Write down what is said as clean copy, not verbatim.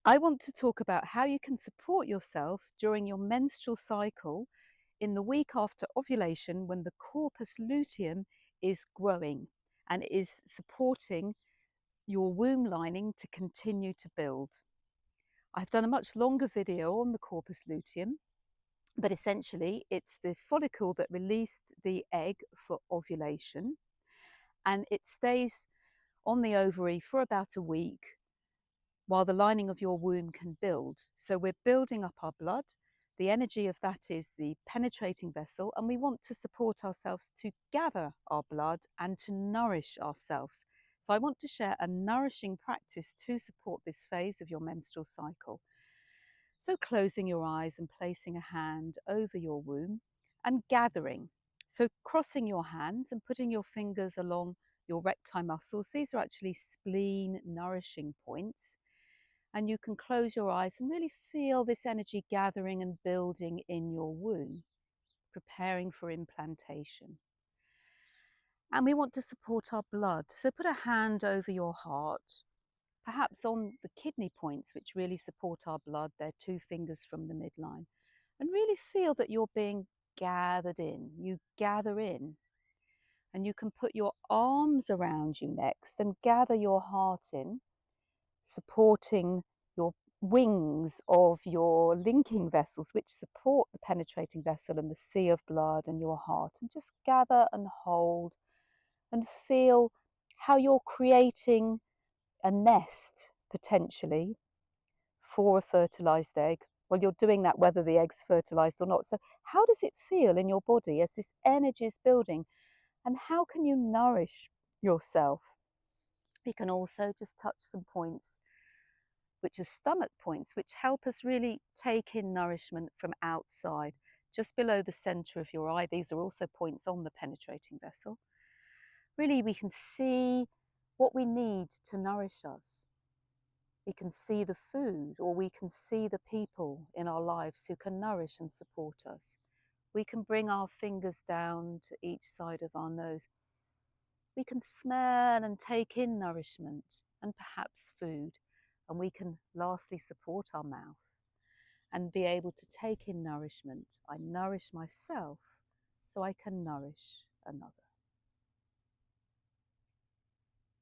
I want to talk about how you can support yourself during your menstrual cycle in the week after ovulation when the corpus luteum is growing and is supporting your womb lining to continue to build. I've done a much longer video on the corpus luteum, but essentially it's the follicle that released the egg for ovulation, and it stays on the ovary for about a week while the lining of your womb can build. So we're building up our blood. The energy of that is the penetrating vessel, and we want to support ourselves to gather our blood and to nourish ourselves. So I want to share a nourishing practice to support this phase of your menstrual cycle. So closing your eyes and placing a hand over your womb and gathering. So crossing your hands and putting your fingers along your recti muscles. These are actually spleen nourishing points. And you can close your eyes and really feel this energy gathering and building in your womb, preparing for implantation. And we want to support our blood. So put a hand over your heart, perhaps on the kidney points, which really support our blood. They're 2 fingers from the midline. And really feel that you're being gathered in. You gather in. And you can put your arms around you next and gather your heart in, supporting your wings of your linking vessels, which support the penetrating vessel and the sea of blood and your heart. And just gather and hold and feel how you're creating a nest potentially for a fertilised egg. Well, you're doing that whether the egg's fertilised or not. So how does it feel in your body as this energy is building? And how can you nourish yourself? We can also just touch some points which are stomach points, which help us really take in nourishment from outside, just below the centre of your eye. These are also points on the penetrating vessel. Really, we can see what we need to nourish us. We can see the food, or we can see the people in our lives who can nourish and support us. We can bring our fingers down to each side of our nose. We can smell and take in nourishment and perhaps food. And we can lastly support our mouth and be able to take in nourishment. I nourish myself so I can nourish another.